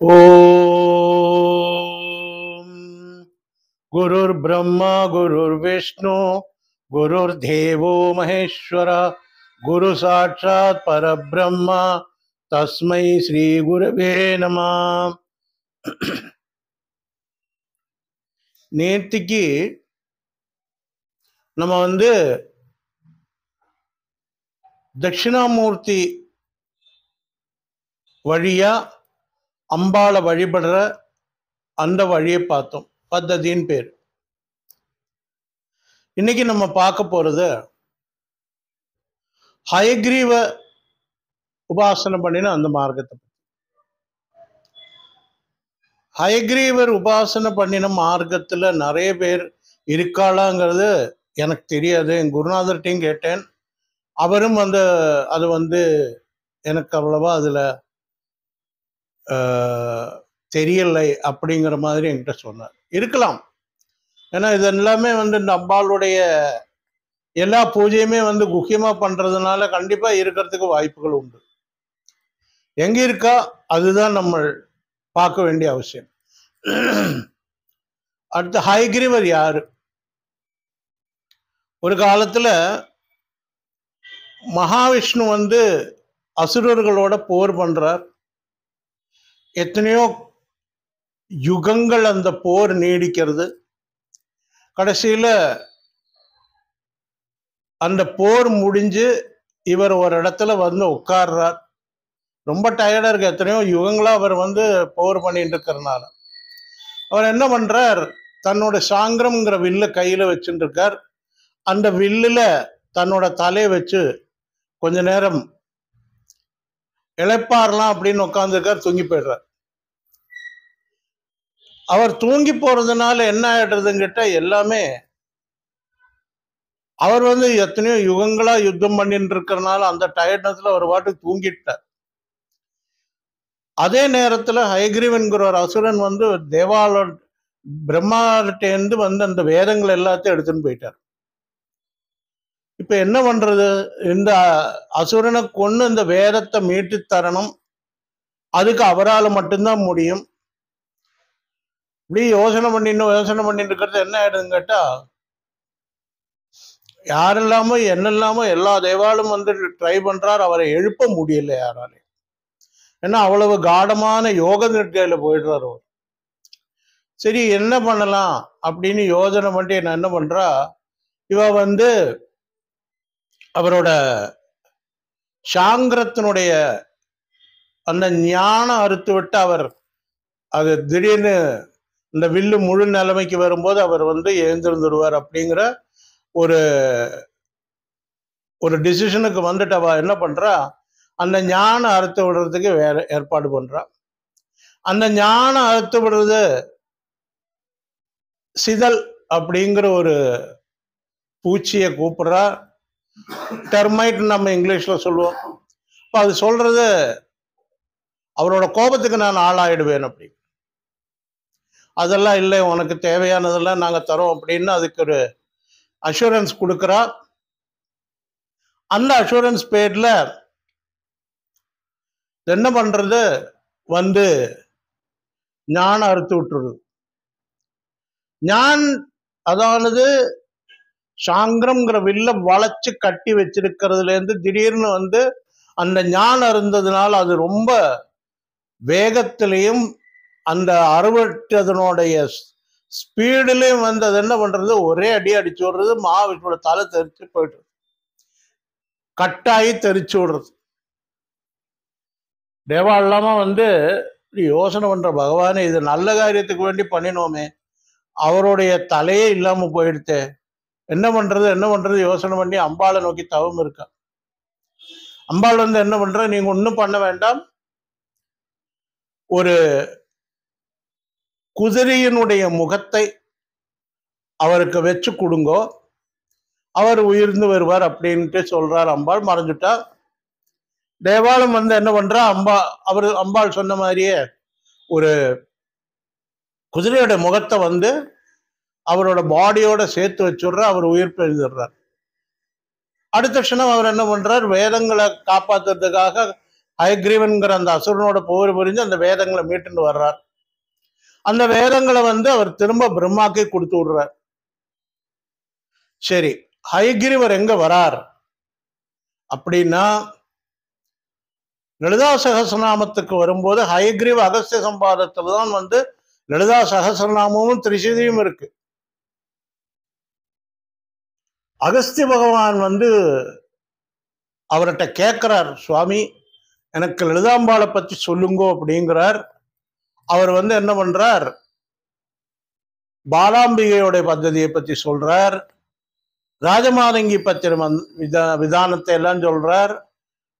ஓம் குருர் பிரம்மா குருர் விஷ்ணு குருர் தேவோ மகேஸ்வர குரு சாட்சாத் பரபிரம்மா தஸ்மை ஸ்ரீ குருவே நம. நேத்திக்கு நம்ம தட்சிணாமூர்த்தி வழியா அம்பாளை வழிபடுற அந்த வழியை பார்த்தோம். பத்ததின்னு பேர். இன்னைக்கு நம்ம பார்க்க போறது ஹயக்ரீவ உபாசனை பண்ணின அந்த மார்க்கத்தை. ஹயக்ரீவர் உபாசனை பண்ணின மார்க்கத்துல நிறைய பேர் இருக்காளாங்கிறது எனக்கு தெரியாது. என் குருநாதர்கிட்டையும் கேட்டேன். அவரும் அது எனக்கு அவ்வளவா அதுல தெரியலை அப்படிங்கிற மாதிரி என்கிட்ட சொன்னார். இருக்கலாம், ஏன்னா இது எல்லாமே இந்த அம்பாளுடைய எல்லா பூஜையுமே குக்கியமா பண்றதுனால கண்டிப்பா இருக்கிறதுக்கு வாய்ப்புகள் உண்டு. எங்க இருக்கா அதுதான் நம்ம பார்க்க வேண்டிய அவசியம். அடுத்து ஹயக்ரீவர் யாரு? ஒரு காலத்துல மகாவிஷ்ணு அசுரர்களோட போர் பண்றார். எத்தனையோ யுகங்கள் அந்த போர் நீடிக்கிறது. கடைசியில அந்த போர் முடிஞ்சு இவர் ஒரு இடத்துல உட்கார்றார். ரொம்ப டயர்டா இருக்கு. எத்தனையோ யுகங்களா அவர் போர் பண்ணிட்டு இருக்கிறதுனால அவர் என்ன பண்றார், தன்னோட சாங்கிரம்ங்கிற வில்ல கையில வச்சுட்டு இருக்கார். அந்த வில்லுல தன்னோட தலையை வச்சு கொஞ்ச நேரம் இளைப்பாறலாம் அப்படின்னு உட்கார்ந்துருக்கார். தூங்கி போயிடுறார். அவர் தூங்கி போறதுனால என்ன ஆயிடுறதுன்னு கேட்டா, எல்லாமே அவர் எத்தனையோ யுகங்களா யுத்தம் பண்ணிட்டு இருக்கிறதுனால அந்த டயர்ட்னஸ்ல ஒரு பாட்டு தூங்கிட்டார். அதே நேரத்துல ஹயக்ரீவன்கிற ஒரு அசுரன் தேவால பிரம்மாட்டேந்து அந்த வேதங்கள் எல்லாத்தையும் எடுத்துன்னு போயிட்டார். இப்ப என்ன பண்றது? இந்த அசுரனை கொண்டு இந்த வேதத்தை மீட்டு தரணும். அதுக்கு அவரால் மட்டும்தான் முடியும். இப்படி யோசனை பண்ணிட்டு இருக்கிறது என்ன ஆயிடுதுன்னு கேட்டா, யாரெல்லாமோ என்னெல்லாமோ எல்லா தேவாலும் ட்ரை பண்றார். அவரை எழுப்ப முடியல யாராலே. ஏன்னா அவ்வளவு காடமான யோக நிற்கையில போயிடுறார் அவர். சரி, என்ன பண்ணலாம் அப்படின்னு யோசனை பண்ணி நான் என்ன பண்றா, இவ அவரோட சாங்கிரத்தினுடைய அந்த ஞானம் அறுத்து விட்டு அவர் அது திடீர்னு இந்த வில்லு முழு நிலைமைக்கு வரும்போது அவர் எழுந்திருந்துடுவார் அப்படிங்கிற ஒரு ஒரு டிசிஷனுக்கு அவ என்ன பண்றா, அந்த ஞானம் அறுத்து விடுறதுக்கு வேற ஏற்பாடு பண்றா. அந்த ஞானம் அறுத்து விடுறது சிதல் அப்படிங்கிற ஒரு பூச்சியை கூப்பிடுறா. டெர்மைட் நம்ம இங்கிலீஷ்ல சொல்லுவோம். இப்போ அது சொல்றது, அவரோட கோபத்துக்கு நான் ஆளாயிடுவேன் அப்படி. அதெல்லாம் இல்லை, உனக்கு தேவையானதெல்லாம் நாங்க தரோம் அப்படின்னு அதுக்கு ஒரு அஷூரன்ஸ் கொடுக்குறா. அந்த அஷூரன்ஸ் பேர்ல என்ன பண்றது, ஞானம் அறுத்து விட்டுருது. அதாவது சாங்கிரம்ங்கிற வில்ல வளைச்சு கட்டி வச்சிருக்கிறதுல இருந்து திடீர்னு அந்த ஞானம் இருந்ததுனால அது ரொம்ப வேகத்திலையும் அந்த அறுவட்டதனுடைய ஸ்பீடுலையும் அது என்ன பண்றது, ஒரே அடி அடிச்சு விடுறது. மகாவிஷ்ணுவோட தலை தெரிச்சு போயிட்டு கட்டாயி தெரிச்சு விடுறது. தேவா இல்லாம யோசனை பண்ற, பகவானே இது நல்ல காரியத்துக்கு வேண்டி பண்ணினோமே, அவருடைய தலையே இல்லாம போயிடுத்து, என்ன பண்றது யோசனை பண்ணி அம்பாளை நோக்கி தவம் இருக்கா. அம்பாள் என்ன பண்ற, நீங்க ஒன்றும் பண்ண வேண்டாம், ஒரு குதிரையினுடைய முகத்தை அவருக்கு வச்சு கொடுங்கோ, அவர் உயிர்ந்து வருவார் அப்படின்ட்டு சொல்றார். அம்பாள் மறைஞ்சுட்டா. தேவாலம் என்ன பண்றா, அம்பாள் சொன்ன மாதிரியே ஒரு குதிரையோட முகத்தை அவரோட பாடியோட சேர்த்து வச்சுடுற. அவர் உயிர் பெறுகிறார். அடுத்த க்ஷணம் அவர் என்ன பண்றார், வேதங்களை காப்பாத்துறதுக்காக ஹயக்ரீவன்கிற அந்த அசுரனோட போர் புரிஞ்சு அந்த வேதங்களை மீட்டுன்னு வர்றார். அந்த வேதங்களை அவர் திரும்ப பிரம்மாக்கே கொடுத்து விடுறார். சரி, ஹயக்ரீவர் எங்க வரார் அப்படின்னா, லலிதா சகஸ்ரநாமத்துக்கு வரும்போது ஹயக்ரீவ அகஸ்திய சம்பாதத்துல தான் லலிதா சகஸ்ரநாமமும் திரிசதியும் இருக்கு. அகஸ்திய பகவான் அவர்கிட்ட கேட்கிறார், சுவாமி எனக்கு லலிதாம்பாளை பத்தி சொல்லுங்கோ அப்படிங்கிறார். அவர் என்ன பண்றார், பாலாம்பிகையோட பద్ధதியை பத்தி சொல்றார், ராஜமாதங்கி பத்திர விதானத்தை எல்லாம் சொல்றார்,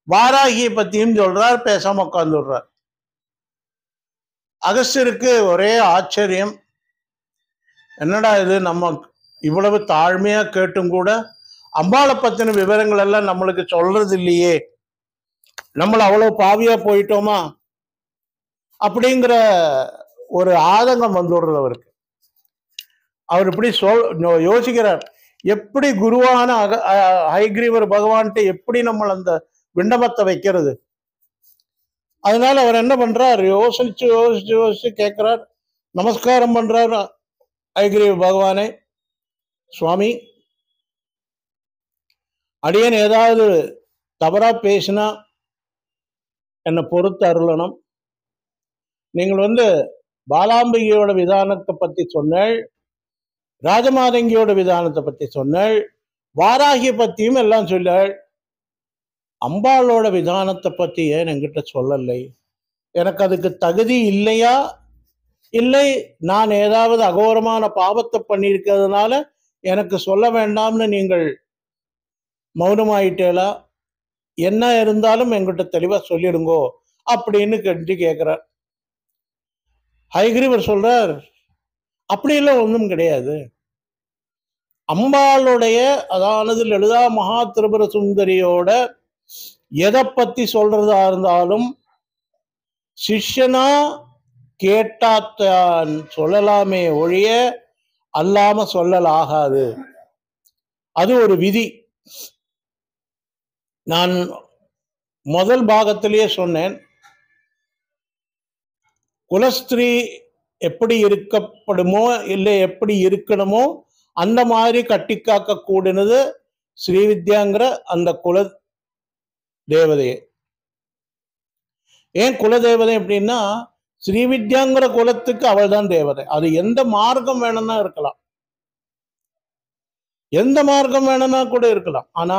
வாராகியை பத்தியும் சொல்றார், பேசாம உட்கார்ந்துடுறார். அகஸ்தியருக்கு ஒரே ஆச்சரியம், என்னடா இது, நம்ம இவ்வளவு தாழ்மையா கேட்டும் கூட அம்பாளை பத்தின விவரங்கள் எல்லாம் நம்மளுக்கு சொல்றது இல்லையே, நம்மள அவ்வளவு பாவியா போயிட்டோமா அப்படிங்கிற ஒரு ஆதங்கம் வந்துடுறது அவருக்கு. அவர் இப்படி யோசிக்கிறார், எப்படி குருவான ஹயக்ரீவர் பகவான்கிட்ட எப்படி நம்ம அந்த விண்ணப்பத்தை வைக்கிறது. அதனால அவர் என்ன பண்றார், யோசிச்சு யோசிச்சு யோசிச்சு கேட்கிறார், நமஸ்காரம் பண்றார் ஹயக்ரீவ பகவானே, சுவாமி அடியன் ஏதாவது தவறா பேசினா என்னை பொறுத்து அருளணும். நீங்கள் பாலாம்பிகையோட விதானத்தை பத்தி சொன்னேள், ராஜமாதங்கியோட விதானத்தை பத்தி சொன்னேள், வாராகிய பத்தியும் எல்லாம் சொன்னாள், அம்பாளோட விதானத்தை பத்தி ஏன் என்கிட்ட சொல்லலை? எனக்கு அதுக்கு தகுதி இல்லையா, இல்லை நான் ஏதாவது அகோரமான பாவத்தை பண்ணியிருக்கிறதுனால எனக்கு சொல்ல வேண்டாம்னு நீங்கள் மௌனமாயிட்டேலா? என்ன இருந்தாலும் என்கிட்ட தெளிவா சொல்லிடுங்கோ அப்படின்னு கேட்கிறார். ஹயக்ரீவர் சொல்றார், அப்படியெல்லாம் ஒன்றும் கிடையாது. அம்பாளுடைய, அதாவது லலிதா மகா திரிபுர சுந்தரியோட எதை பத்தி சொல்றதா இருந்தாலும் சிஷ்யனா கேட்டாத்தான் சொல்லலாமே ஒழிய அல்லாம சொல்லலாகாது. அது ஒரு விதி. நான் முதல் பாகத்திலேயே சொன்னேன், குலஸ்திரீ எப்படி இருக்கப்படுமோ இல்லை எப்படி இருக்கணுமோ அந்த மாதிரி கட்டி காக்க கூடினது ஸ்ரீவித்யாங்கிற அந்த குல தேவதையை. ஏன் குலதேவதை அப்படின்னா, ஸ்ரீவித்யாங்கிற குலத்துக்கு அவள் தான் தேவதை. அது எந்த மார்க்கம் வேணும்னா இருக்கலாம், எந்த மார்க்கம் வேணும்னா கூட இருக்கலாம். ஆனா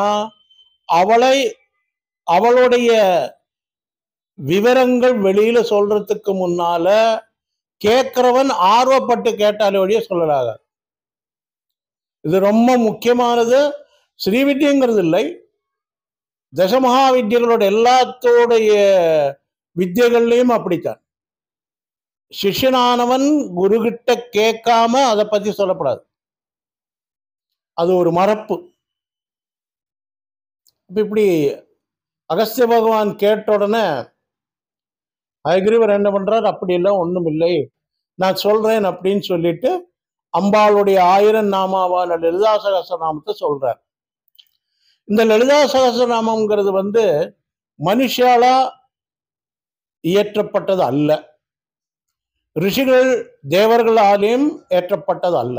அவளுடைய விவரங்கள் வெளியில சொல்றதுக்கு முன்னால கேட்கிறவன் ஆர்வப்பட்டு கேட்டாலே ஒழிய சொல்லலாக. இது ரொம்ப முக்கியமானது. ஸ்ரீவித்யங்கிறது இல்லை, தசமகா வித்யங்களோட எல்லாத்தோடைய வித்தியகள்லையும் அப்படித்தான். சிஷ்யனானவன் குருகிட்ட கேட்காம அதை பத்தி சொல்லப்படாது, அது ஒரு மரப்பு. இப்படி அகஸ்திய பகவான் கேட்ட உடனே ஹயக்ரீவர் என்ன பண்றார், அப்படி எல்லாம் ஒண்ணும் இல்லை, நான் சொல்றேன் அப்படின்னு சொல்லிட்டு அம்பாளுடைய 1000 நாமாவான லலிதா சகஸ்ரநாமத்தை சொல்றார். இந்த லலிதா சகஸ்ரநாமங்கிறது மனுஷாலா இயற்றப்பட்டது அல்ல, ரிஷிகள் தேவர்களாலேயும் ஏற்றப்பட்டது அல்ல.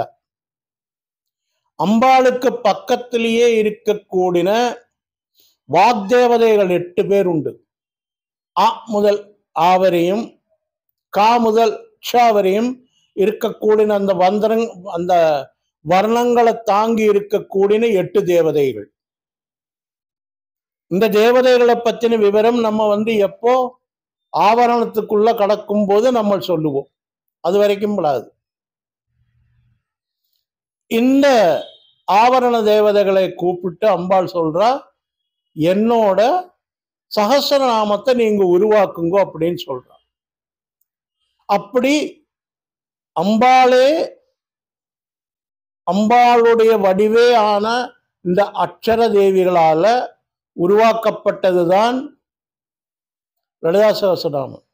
அம்பாளுக்கு பக்கத்திலேயே இருக்கக்கூடிய வாக்தேவதைகள் 8 பேர் உண்டு. அ முதல் ஆவரையும் கா முதல் ஷாவரையும் இருக்கக்கூடிய அந்த வர்ணங்களை தாங்கி இருக்கக்கூடிய 8 தேவதைகள். இந்த தேவதைகளை பற்றின விவரம் நம்ம எப்போ ஆவரணத்துக்குள்ள கடக்கும் போது நம்ம சொல்லுவோம், அது வரைக்கும் படாது. இந்த ஆவரண தேவதைகளை கூப்பிட்டு அம்பாள் சொல்றா, என்னோட சகஸ்ரநாமத்தை நீங்க உருவாக்குங்க அப்படின்னு சொல்றா. அப்படி அம்பாளுடைய வடிவே ஆன இந்த அக்ஷர தேவிகளால உருவாக்கப்பட்டதுதான் லலிதா சகஸ்ரநாமம்.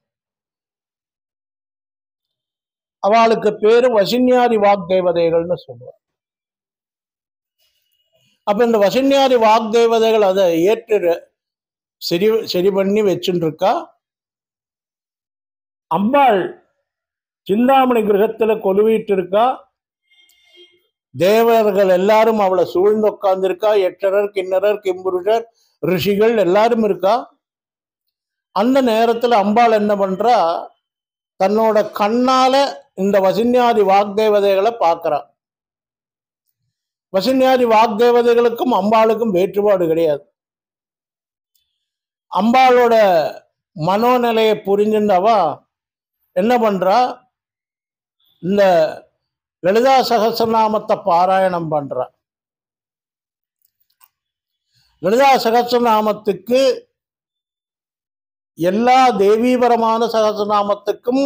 அவளுக்கு பேரு வசின்யாதி வாக்தேவதைகள்னு சொல்லுவார். அப்ப இந்த வசின்யாதி வாக்தேவதைகள் அதை ஏற்று சரி பண்ணி வச்சுட்டு இருக்கா. அம்பாள் சிந்தாமணி கிரகத்துல கொலுவிட்டு இருக்கா. தேவர்கள் எல்லாரும் அவளை சூழ்ந்து உட்கார்ந்துருக்கா. யட்சரர், கிண்ணறர், கிம்புருஷர், ரிஷிகள் எல்லாரும் இருக்கா. அந்த நேரத்துல அம்பாள் என்ன பண்றா, தன்னோட கண்ணால இந்த வசின்யாதி வாக்தேவதைகளை பார்க்கிறா. வசின்யாதி வாக்தேவதைகளுக்கும் அம்பாளுக்கும் வேற்றுபாடு கிடையாது. அம்பாளோட மனோநிலையை புரிஞ்சுண்டவா என்ன பண்றா, இந்த லலிதா சகஸ்ரநாமத்தை பாராயணம் பண்றா. லலிதா சகஸ்ரநாமத்துக்கு எல்லா தேவீபரமான சகஸ்ரநாமத்துக்கும்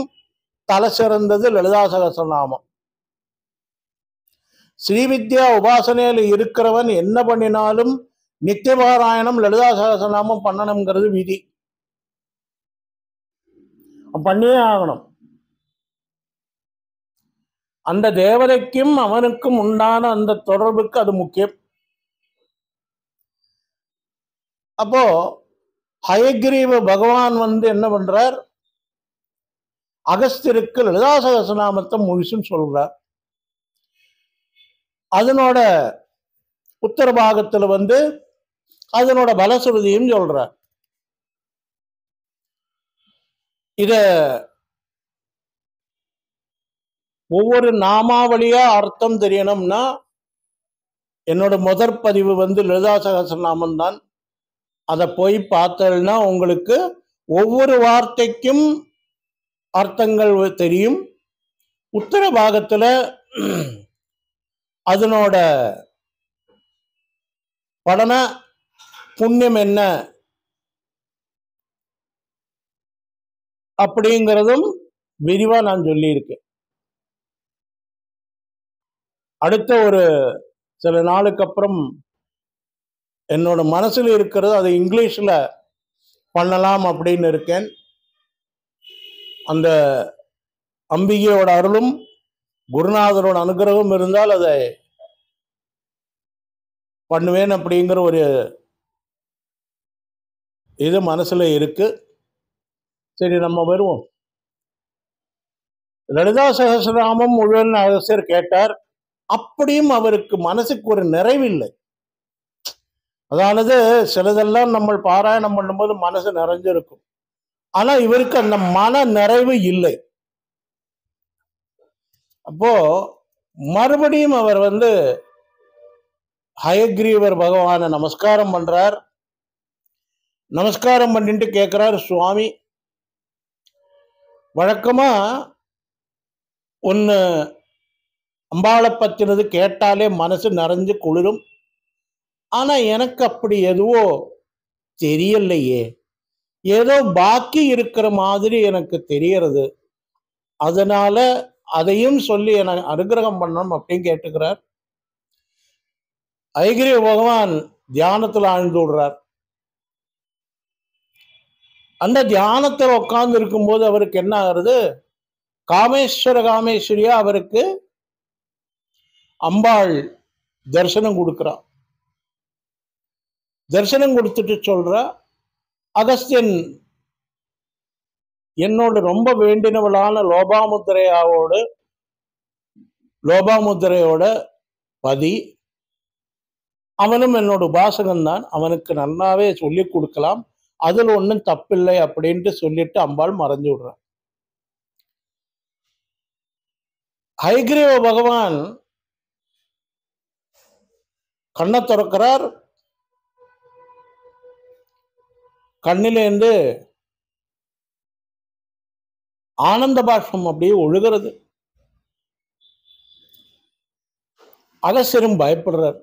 தலை சிறந்தது லலிதா சகஸ்ரநாமம். ஸ்ரீவித்யா உபாசனையில் இருக்கிறவன் என்ன பண்ணினாலும் நித்திய பாராயணம் லலிதா சகஸ்ரநாமம் பண்ணணுங்கிறது விதி. பண்ணியே ஆகணும். அந்த தேவதைக்கும் அவனுக்கும் உண்டான அந்த தொடர்புக்கு அது முக்கியம். அப்போ ஹயக்ரீவ பகவான் என்ன பண்றார், அகஸ்தியருக்கு லலிதா சகஸ்ரநாமத்தை முழுசும் சொல்றார். அதனோட உத்தர பாகத்துல அதனோட பலசுருதியும் சொல்றார். இத ஒவ்வொரு நாமாவளியா அர்த்தம் தெரியணும்னா என்னோட முதற் பதிவு லலிதா சகஸ்ரநாமம் தான். அதை போய் பார்த்தேன்னா உங்களுக்கு ஒவ்வொரு வார்த்தைக்கும் அர்த்தங்கள் தெரியும். உத்தர பாகத்துல அதனோட பலன புண்ணியம் என்ன அப்படிங்கிறதும் விரிவா நான் சொல்லியிருக்கேன். அடுத்த ஒரு சில நாளுக்கு அப்புறம் என்னோட மனசுல இருக்கிறது அதை இங்கிலீஷ்ல பண்ணலாம் அப்படின்னு இருக்கேன். அந்த அம்பிகையோட அருளும் குருநாதரோட அனுகிரகம் இருந்தால் அதை பண்ணுவேன் அப்படிங்கிற ஒரு இது மனசுல இருக்கு. சரி, நம்ம வருவோம். லலிதா சகஸ்ரநாமம் முழுவதும் அகஸ்தியர் கேட்டார். அப்படியும் அவருக்கு மனசுக்கு ஒரு நிறைவில்லை. அதானது சிலதெல்லாம் நம்ம பாராயணம் பண்ணும்போது மனசு நிறைஞ்சிருக்கும். ஆனா இவருக்கு அந்த மன நிறைவு இல்லை. அப்போ மறுபடியும் அவர் ஹயக்ரீவர் பகவானை நமஸ்காரம் பண்றார். நமஸ்காரம் பண்ணிட்டு கேட்கிறார், சுவாமி, வழக்கமா ஒன்னு அம்பாளை பத்தினது கேட்டாலே மனசு நிறைஞ்சு குளிரும். ஆனா எனக்கு அப்படி எதுவோ தெரியலையே, ஏதோ பாக்கி இருக்கிற மாதிரி எனக்கு தெரியறது. அதனால அதையும் சொல்லி எனக்கு அனுகிரகம் பண்ணணும் அப்படின்னு கேட்டுக்கிறார். ஹயக்ரீவ பகவான் தியானத்துல ஆழ்ந்து விடுறார். அந்த தியானத்தில் உட்கார்ந்து இருக்கும்போது அவருக்கு என்ன ஆகுறது, காமேஸ்வரியா அவருக்கு அம்பாள் தரிசனம் கொடுக்கிறா. தரிசனம் கொடுத்துட்டு சொல்ற, அகஸ்தியன் என்னோட ரொம்ப வேண்டினவளான லோபாமுத்திரையோட பதி, அவனும் என்னோட உபாசகன் தான், அவனுக்கு நல்லாவே சொல்லி கொடுக்கலாம், அதுல ஒன்றும் தப்பில்லை அப்படின்ட்டு சொல்லிட்டு அம்பாள் மறைஞ்சு விடுறான். ஹயக்ரீவ பகவான் கண்ணை திறக்கிறார். கண்ணிலேருந்து ஆனந்த பாஷ்பம் அப்படியே ஒழுகிறது. அகஸ்தியரும் பயப்படுறார்,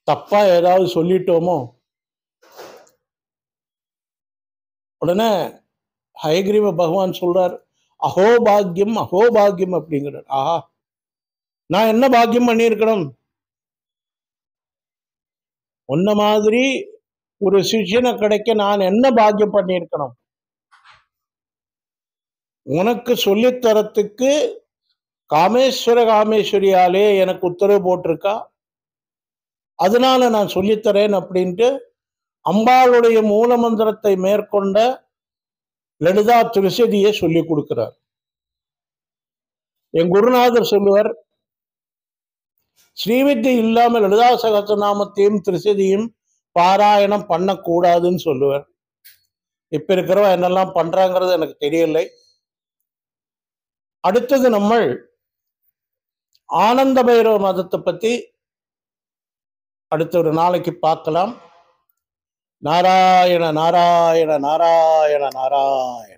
தப்பா ஏதாவது சொல்லிட்டோமோ. உடனே ஹயக்ரீவ பகவான் சொல்றார், அஹோபாகியம் அஹோபாகியம் அப்படிங்கிறார். ஆஹா, நான் என்ன பாக்கியம் பண்ணியிருக்கணும், உன்ன மாதிரி ஒரு சிஷ்யனை கிடைக்க நான் என்ன பாக்கியம் பண்ணியிருக்கணும், உனக்கு சொல்லித்தரத்துக்கு காமேஸ்வரியாலே எனக்கு உத்தரவு போட்டிருக்கா, அதனால நான் சொல்லித்தரேன் அப்படின்ட்டு அம்பாளுடைய மூல மந்திரத்தை மேற்கொண்ட லலிதா திருசதியை சொல்லி கொடுக்கிறார். என் குருநாதர் சொல்லுவார், ஸ்ரீவித்தை இல்லாமல் லலிதா சகஸ்ரநாமத்தையும் திருசதியும் பாராயணம் பண்ணக்கூடாதுன்னு சொல்லுவார். இப்ப இருக்கிறவன் என்னெல்லாம் பண்றாங்கிறது எனக்கு தெரியலை. அடுத்தது நம்ம ஆனந்த பைரவ மதத்தை பத்தி அடுத்த ஒரு நாளைக்கு பார்க்கலாம். நாராயண நாராயண நாராயண நாராயண.